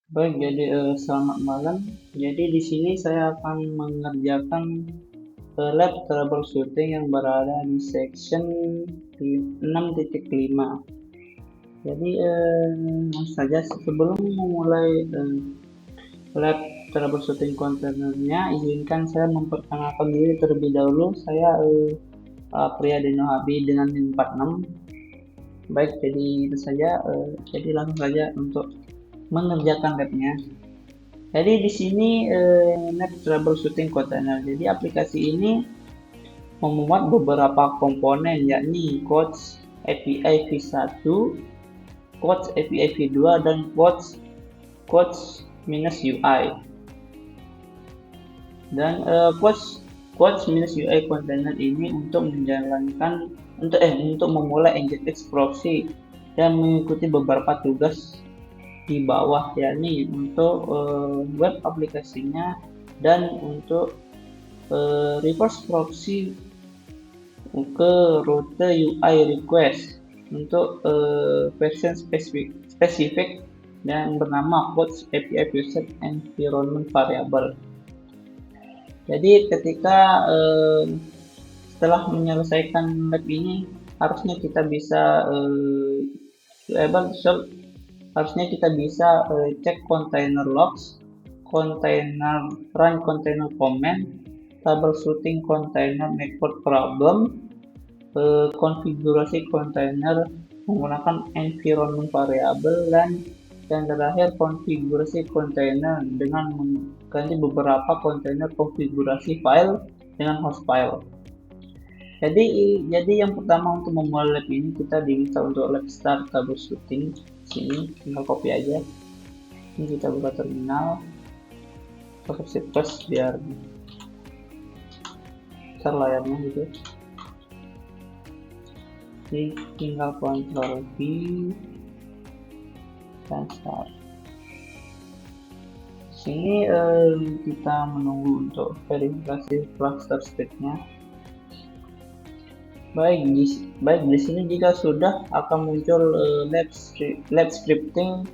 Baik, jadi selamat malam. Jadi di sini saya akan mengerjakan lab troubleshooting yang berada di section 6.5. Jadi langsung saja sebelum memulai lab troubleshooting kontainernya, izinkan saya memperkenalkan diri terlebih dahulu. Saya Priyadino Habi dengan NIM 46. Baik, jadi itu saja. Jadi langsung saja untuk mengerjakan labnya. Jadi di sini Net Troubleshooting Container. Jadi aplikasi ini memuat beberapa komponen yakni Coach API V1, Coach API V2 dan Coach UI. Dan Coach-UI container ini untuk menjalankan untuk memulai Nginx proxy dan mengikuti beberapa tugas di bawah, yakni untuk web aplikasinya dan untuk reverse proxy ke rute UI request untuk version spesifik dan bernama Coach API Version Environment Variable. Jadi ketika setelah menyelesaikan lab ini harusnya kita bisa harusnya kita bisa cek container logs, container run container command, troubleshooting container network problem, konfigurasi container menggunakan environment variable, dan terakhir konfigurasi container dengan mengganti beberapa kontainer konfigurasi file dengan host file. Jadi yang pertama untuk memulai lab ini kita diminta untuk lab start troubleshooting. Sini tinggal copy aja. Ini kita buka terminal, pakai shift plus biar besar layarnya gitu. Jadi tinggal Ctrl V dan start. Sini kita menunggu untuk verifikasi cluster state-nya. Baik, di sini jika sudah akan muncul lab scripting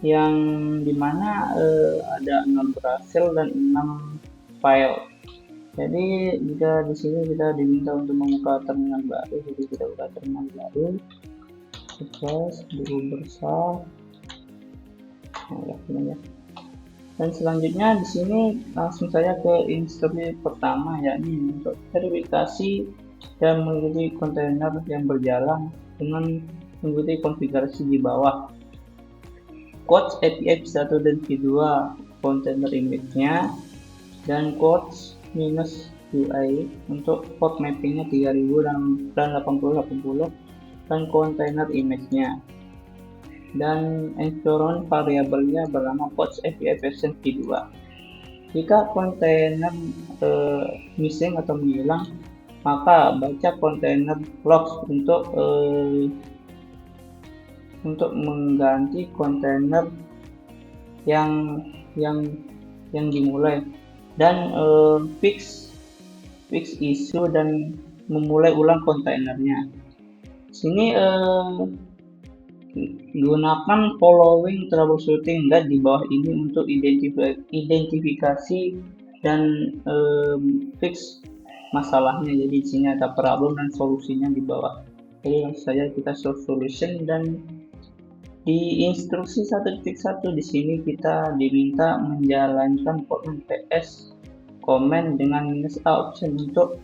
yang dimana ada 6 berhasil dan 6 file. Jadi jika di sini kita diminta untuk membuka terminal baru, jadi kita buka terminal baru, sukses, dulu besar, ya. Dan selanjutnya di sini langsung saja ke instruksi pertama, yakni untuk verifikasi dan mengikuti kontainer yang berjalan dengan mengikuti konfigurasi di bawah. Coach API V1 dan V2 kontainer image-nya, dan Coach -UI untuk port mappingnya 3000 dan 8080 dan kontainer image-nya, dan environment variabelnya bernama Coach API version V2. Jika kontainer missing atau menghilang, maka baca kontainer logs untuk mengganti kontainer yang dimulai, dan fix issue dan memulai ulang kontainernya. Sini gunakan following troubleshooting guide di bawah ini untuk identifikasi dan fix masalahnya. Jadi di sini ada problem dan solusinya di bawah. Jadi langsung saja kita solve solution, dan di instruksi 1.1 di sini kita diminta menjalankan portman ps command dengan -a option untuk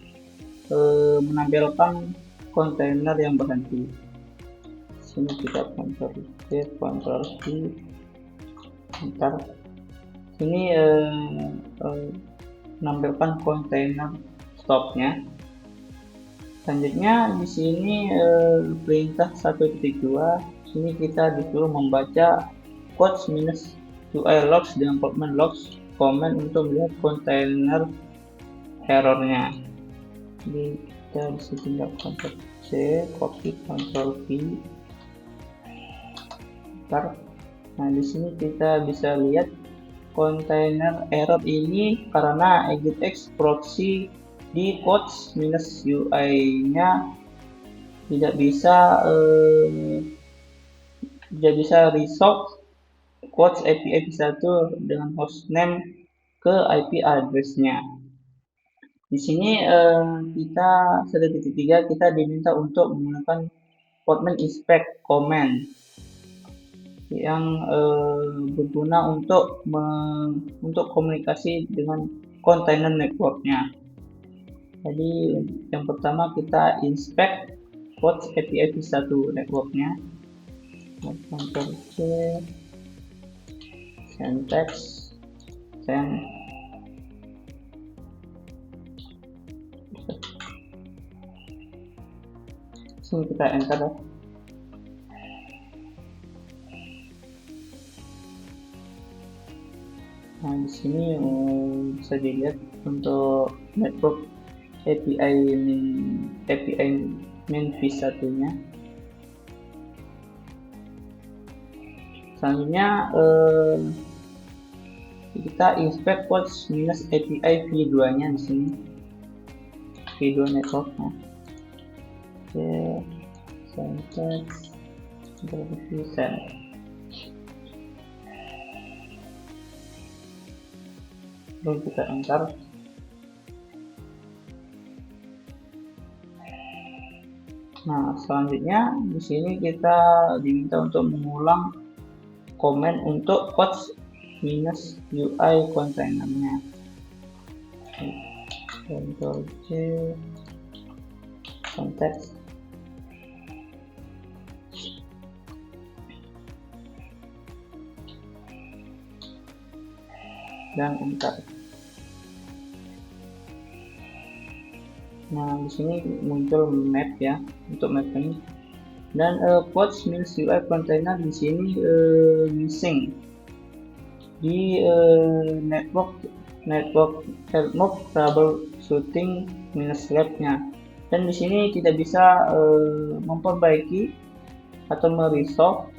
menampilkan kontainer yang berhenti. Sini kita Ctrl V, Enter. Ini menampilkan kontainer stopnya. Selanjutnya di sini perintah 1.2. Sini kita disuruh membaca Coach -UI logs dengan portman logs command untuk melihat kontainer errornya. Jadi kita bisa tinggal Ctrl C, copy, Ctrl V. Nah di sini kita bisa lihat kontainer error ini karena Nginx proxy di Coach -UI-nya tidak bisa resolve quotes API v1 dengan hostname ke IP address-nya. Di sini kita 1.3 kita diminta untuk menggunakan Postman inspect command yang berguna untuk komunikasi dengan container networknya. Jadi yang pertama kita inspect quotes API v1 networknya. Ctrl C, syntax, send. Sini kita enter ya. Nah, di sini bisa dilihat untuk network API main v1-nya. Selanjutnya kita inspect ports minus API v2-nya di sini. V2 networknya. Oke, syntax send. Lalu kita enter. Nah, selanjutnya di sini kita diminta untuk mengulang komen untuk ports minus UI kontainernya. Ctrl C, syntax. Dan enter. Nah, di sini muncul map ya untuk map ini. Dan ports minus UI container di sini missing di network help troubleshooting minus lab-nya. Dan di sini tidak bisa memperbaiki atau meresolve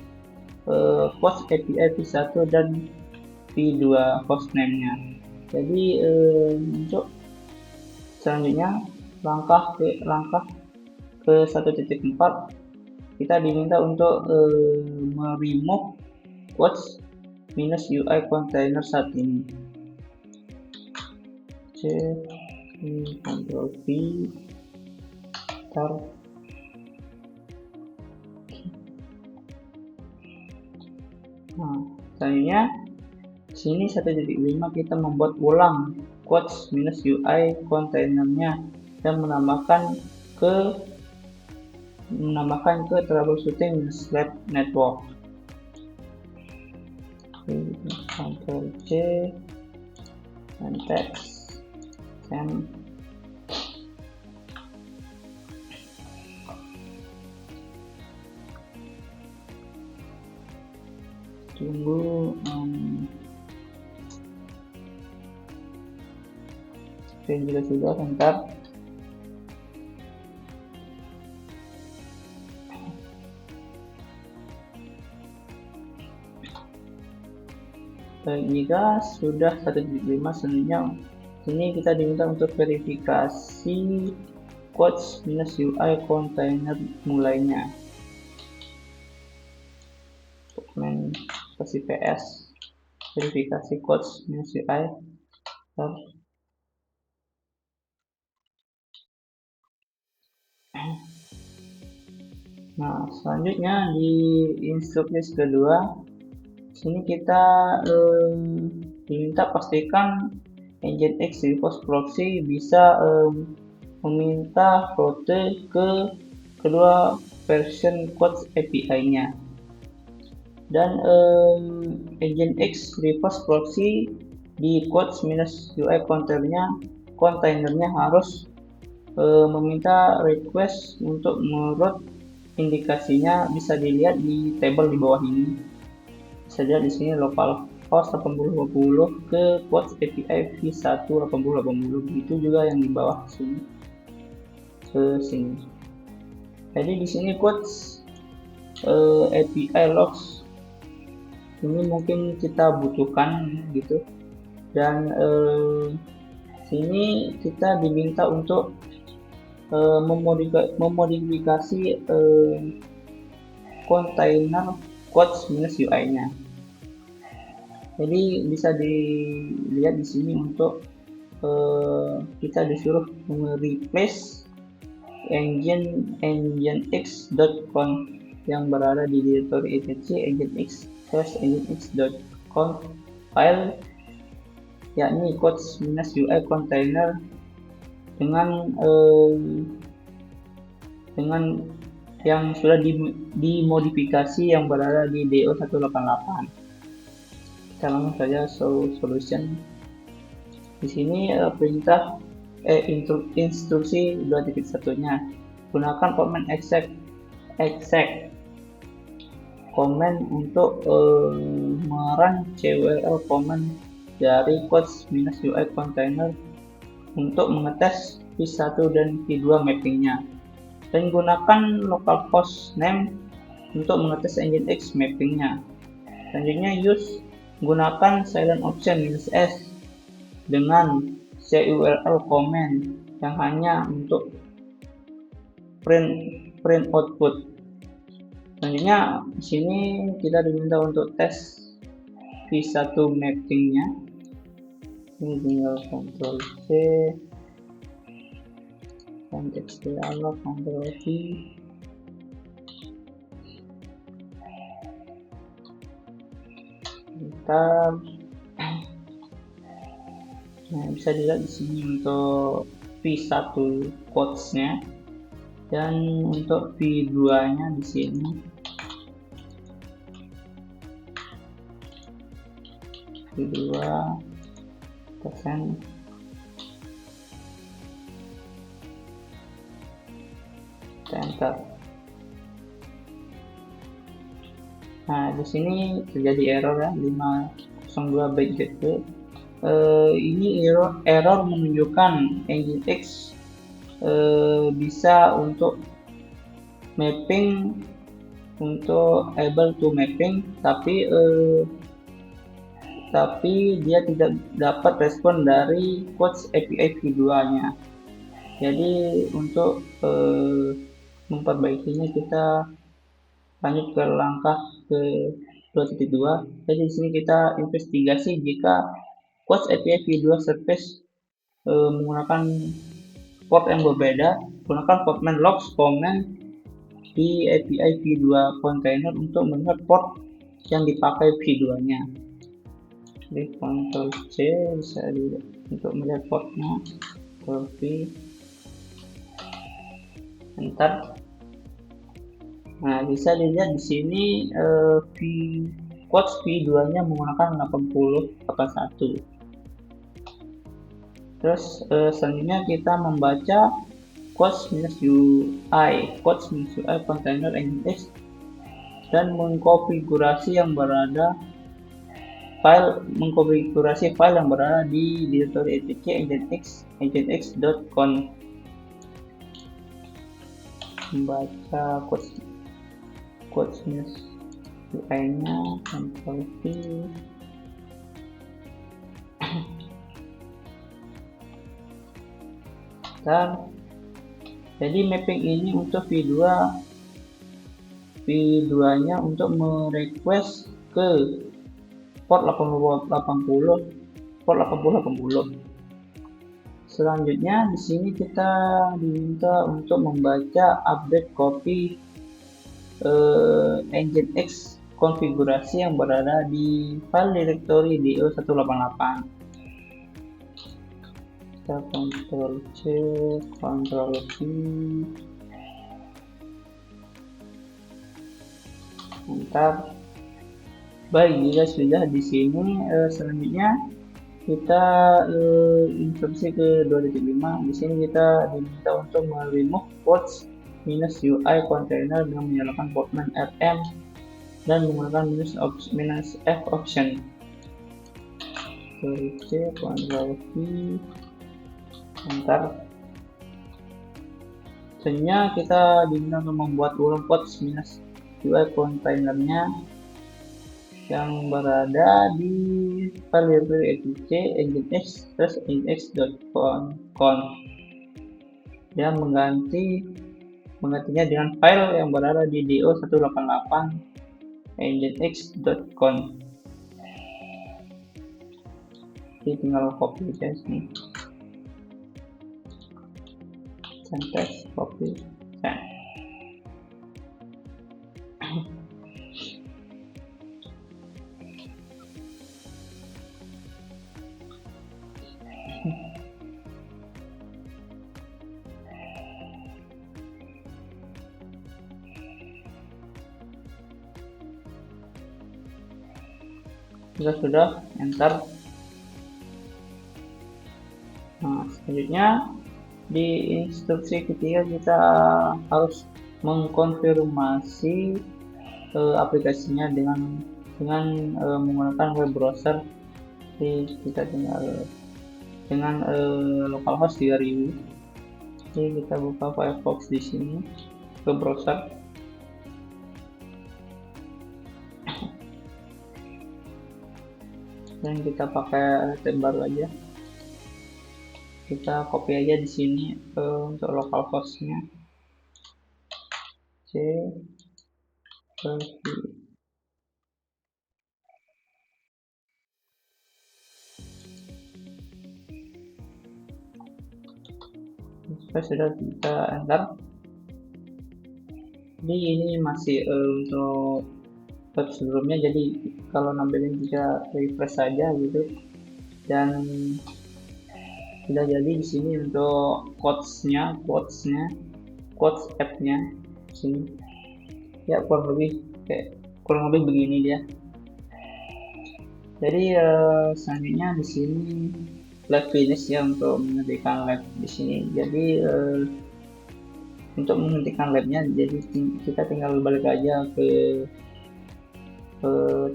ports API v1 dan v2 hostname-nya. Jadi untuk selanjutnya langkah ke 1.4 kita diminta untuk meremove ports minus UI container saat ini. Ctrl V, tar. Nah, selanjutnya sini 1.5 kita membuat ulang quotes minus UI kontainernya dan menambahkan ke troubleshooting minus lab network. Ctrl C, syntax, send. Tunggu jika sudah sebentar. Jika sudah 1.5 selanjutnya ini kita diminta untuk verifikasi quotes minus UI container mulainya. Dokumen versi PS verifikasi quotes minus UI. Nah, selanjutnya di instruksi kedua sini kita diminta pastikan Nginx reverse proxy bisa meminta rute ke kedua version quotes API-nya. Dan Nginx reverse proxy di quotes minus UI kontainernya harus meminta request untuk meroute indikasinya bisa dilihat di tabel di bawah ini. Bisa dilihat di sini localhost 8080 ke quotes API v1 8080 begitu juga yang di bawah sini ke sini. Jadi di sini quotes API logs ini mungkin kita butuhkan gitu. Dan sini kita diminta untuk memodifikasi kontainer quotes minus UI-nya. Jadi bisa dilihat di sini untuk kita disuruh mereplace engine nginx.conf yang berada di directory etc nginx/nginx.conf file, yakni codes-ui container dengan yang sudah dimodifikasi yang berada di do188. Kita langsung saja solution. Di sini perintah instruksi 2.1-nya gunakan command exec command untuk merun curl command dari codes-ui container untuk mengetes v1 dan v2 mappingnya, dan gunakan localhost name untuk mengetes nginx mappingnya. Selanjutnya gunakan silent option -s dengan curl command yang hanya untuk print output. Selanjutnya di sini kita diminta untuk tes v1 mappingnya. Ini tinggal Ctrl C, konteks dialog, Ctrl V. Bentar. Nah, bisa dilihat di sini untuk v1 quotes-nya, dan untuk v2-nya di sini. V2 persen enter. Nah, di sini terjadi error ya, 502 byte gateway. Ini error menunjukkan nginx bisa untuk mapping, untuk able to mapping, tapi dia tidak dapat respon dari codes API v2-nya. Jadi untuk memperbaikinya kita lanjut ke langkah ke 2.2. Jadi di sini kita investigasi jika codes API v2 service menggunakan port yang berbeda, gunakan command logs command di API v2 container untuk melihat port yang dipakai v2-nya. Jadi Ctrl C bisa dilihat untuk melihat portnya, Ctrl V, enter. Nah, bisa dilihat di sini codes v2-nya menggunakan 8081. Terus selanjutnya kita membaca codes-ui container nginx dan mengkonfigurasi file yang berada di directory etc nginx.conf. Membaca codes-ui-nya, Ctrl V. Jadi mapping ini untuk v2-nya untuk merequest ke port 8080. Selanjutnya di sini kita diminta untuk membaca update copy nginx konfigurasi yang berada di file directory do188. Kita Ctrl C, Ctrl V, enter. Baik, jika sudah di sini, selanjutnya kita instruksi ke 2.5. Di sini kita diminta untuk remove ports -ui container dengan menyalakan portman rm dan menggunakan -f option. Ctrl C, Ctrl V, enter. Selanjutnya kita diminta untuk membuat ulang ports -ui containernya yang berada di file directory etc nginx.conf dan menggantinya dengan file yang berada di do188 nginx.conf. Jadi tinggal copy aja sini, send text, copy, send. Jika sudah, enter. Nah, selanjutnya di instruksi ketiga kita harus mengkonfirmasi aplikasinya dengan menggunakan web browser. Jadi kita tinggal dengan localhost 3000. Jadi kita buka Firefox di sini ke browser. Dan kita pakai tab baru aja. Kita copy aja di sini untuk localhostnya. C sudah kita enter. Jadi ini masih untuk web sebelumnya, jadi kalau nampilin bisa refresh saja gitu. Dan sudah jadi di sini untuk quotes app-nya sini ya, kurang lebih begini dia. Jadi selanjutnya di sini live finish ya, untuk menghentikan live di sini. Jadi untuk menghentikan live-nya, jadi kita tinggal balik aja ke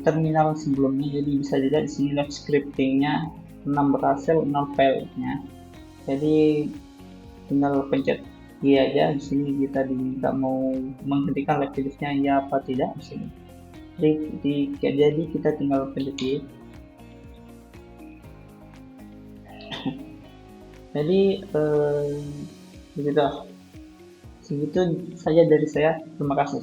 terminal sebelumnya. Jadi bisa dilihat di sini live scriptingnya 6 berhasil, 0 failnya. Jadi tinggal pencet Y aja. Di sini kita diminta mau menghentikan live finishnya ya apa tidak di sini. Jadi kita tinggal pencet Y. Jadi begitu. Segitu saja dari saya. Terima kasih.